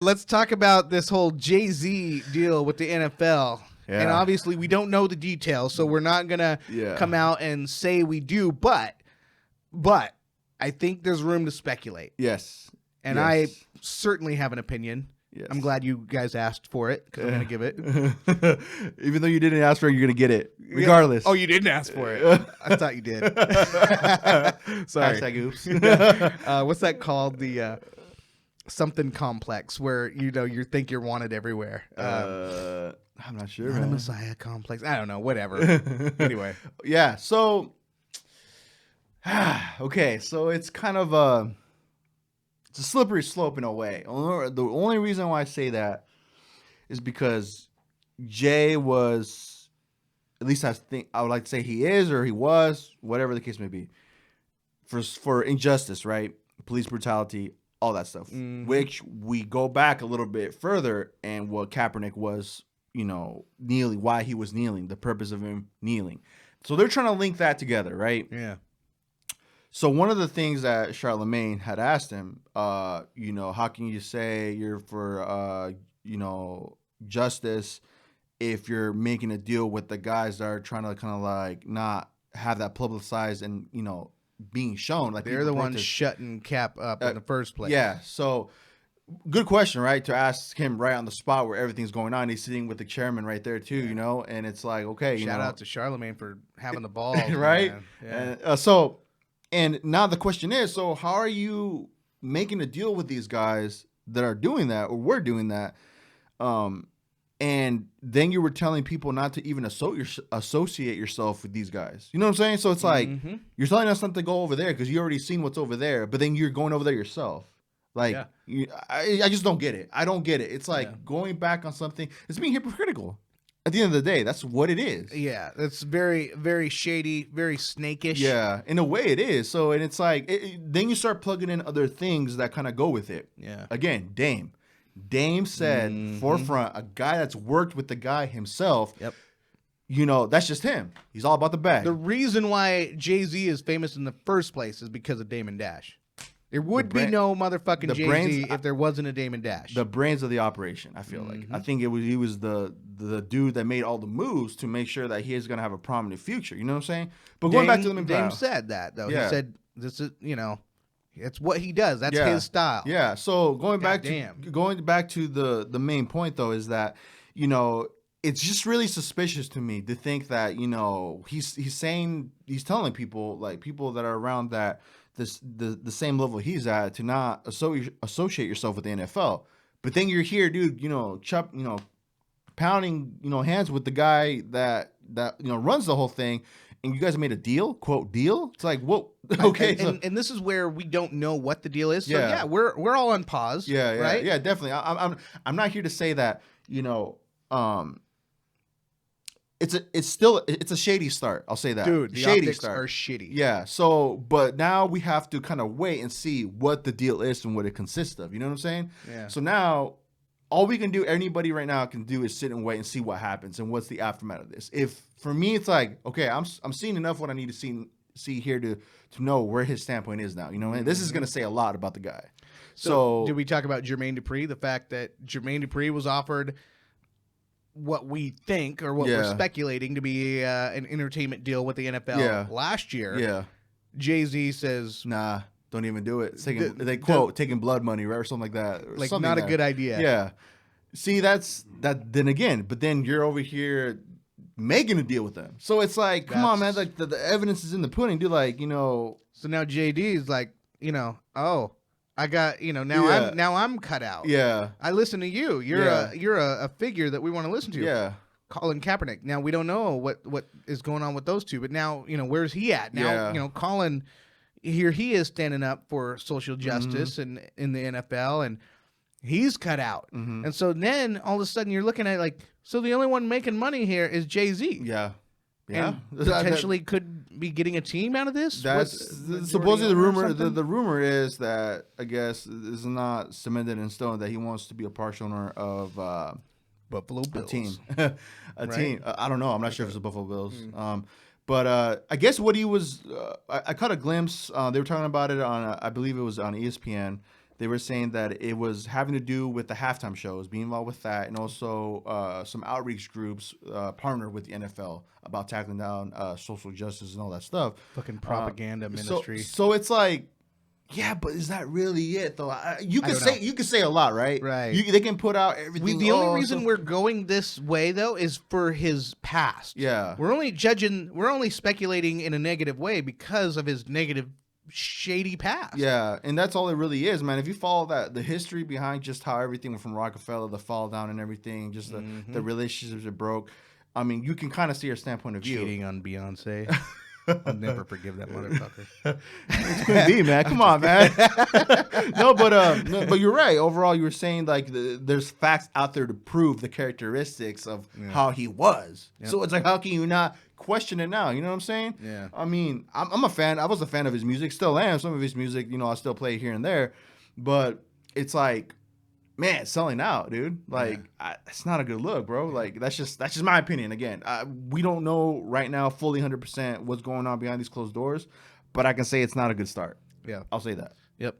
Let's talk about this whole Jay-Z deal with the NFL. Yeah. And obviously, we don't know the details, so we're not going to come out and say we do. But I think there's room to speculate. Yes. And yes. I certainly have an opinion. Yes. I'm glad you guys asked for it because I'm going to give it. Even though you didn't ask for it, you're going to get it regardless. Yeah. Oh, you didn't ask for it. I thought you did. Sorry. Hashtag oops. What's that called? The something complex where you think you're wanted everywhere. I'm not sure. Not a Messiah complex. I don't know. Whatever. Anyway. Yeah. So, okay. So it's kind of it's a slippery slope in a way. The only reason why I say that is because Jay was, at least I would like to say he is or he was, whatever the case may be, for injustice, right? Police brutality, all that stuff, which we go back a little bit further and what Kaepernick was, kneeling, why he was kneeling, the purpose of him kneeling. So they're trying to link that together, right? Yeah. So one of the things that Charlemagne had asked him, how can you say you're for, justice if you're making a deal with the guys that are trying to kind of like not have that publicized and, being shown? Like they're the ones shutting Cap up in the first place. Yeah. So good question, right? To ask him right on the spot where everything's going on. He's sitting with the chairman right there too, and it's like, okay. Shout out to Charlemagne for having the ball. Right? Man. Yeah. And now the question is, so how are you making a deal with these guys that are doing that or were doing that? And then you were telling people not to even associate yourself with these guys. You know what I'm saying? So it's like, you're telling us not to go over there because you already seen what's over there, but then you're going over there yourself. Like, I just don't get it. I don't get it. It's like going back on something. It's being hypocritical. At the end of the day, that's what it is. Yeah, it's very, very shady, very snakish. Yeah, in a way it is. So, and it's like, then you start plugging in other things that kind of go with it. Yeah. Again, Dame. Dame said, forefront, a guy that's worked with the guy himself. Yep. That's just him. He's all about the bag. The reason why Jay-Z is famous in the first place is because of Damon Dash. There would be no motherfucking Jay-Z if there wasn't a Damon Dash. The brains of the operation, I feel like. I think he was the dude that made all the moves to make sure that he is going to have a prominent future. You know what I'm saying? But going back to the Dame said that, though. Yeah. He said, this is, it's what he does. That's his style. Yeah. So going back to the main point, though, is that, it's just really suspicious to me to think that, he's telling people, like people that are around that, the same level he's at, to not associate yourself with the NFL. But then you're here, dude, pounding, hands with the guy that runs the whole thing, and you guys made a deal, quote deal. It's like, whoa, okay. And this is where we don't know what the deal is. So yeah, we're all on pause. Yeah, right? Yeah, definitely. I'm not here to say that, it's a shady start. I'll say that. Dude, the shady optics start. are shitty. Yeah. So, but now we have to kind of wait and see what the deal is and what it consists of. You know what I'm saying? Yeah. So now, all we can do, anybody right now can do, is sit and wait and see what happens and what's the aftermath of this. If for me, it's like, okay, I'm seeing enough what I need to see here to know where his standpoint is now. And this is going to say a lot about the guy. So did we talk about Jermaine Dupri? The fact that Jermaine Dupri was offered what we think, or what we're speculating to be an entertainment deal with the NFL last year. Yeah. Jay-Z says, nah, don't even do it. Taking blood money, right? Or something like that. Like, not a good idea. Yeah. See, that's that. Then again, but then you're over here making a deal with them. So it's like, come on, man. Like the evidence is in the pudding, dude. Like, So now JD is like, oh, I got, now I'm cut out. Yeah. I listen to you. You're a figure that we want to listen to. Yeah. Colin Kaepernick. Now we don't know what is going on with those two, but now, where's he at? Now, Colin, here he is standing up for social justice and in the NFL, and he's cut out. And so then all of a sudden you're looking at like, so the only one making money here is Jay-Z. Yeah. Yeah. And potentially could be getting a team out of this. That's supposedly the rumor. The rumor is that, I guess, is not cemented in stone, that he wants to be a partial owner of Buffalo Bills. A team. Team. I don't know. I'm not sure if it's the Buffalo Bills. But I guess what he was, I caught a glimpse. They were talking about it on, I believe it was on ESPN, They were saying that it was having to do with the halftime shows, being involved with that, and also some outreach groups partnered with the NFL about tackling down social justice and all that stuff. Fucking propaganda ministry. So it's like, yeah, but is that really it though? You could say a lot, right? Right. They can put out everything. The only reason we're going this way though is for his past. Yeah. We're only speculating in a negative way because of his negative, shady past. Yeah, and that's all it really is, man. If you follow the history behind just how everything went from Rockefeller, the fall down and everything, just the relationships that broke, I mean, you can kind of see your standpoint of view. Cheating on Beyonce. I'll never forgive that motherfucker. It's gonna be, man. Come on, man. No, but you're right. Overall, you were saying like there's facts out there to prove the characteristics of how he was. Yep. So it's like, how can you not question it now? You know what I'm saying? Yeah. I mean, I'm a fan. I was a fan of his music. Still am. Some of his music, I still play here and there. But it's like, man, it's selling out, dude. Like, it's not a good look, bro. Like, that's just my opinion. Again, we don't know right now fully 100% what's going on behind these closed doors, but I can say it's not a good start. Yeah, I'll say that. Yep.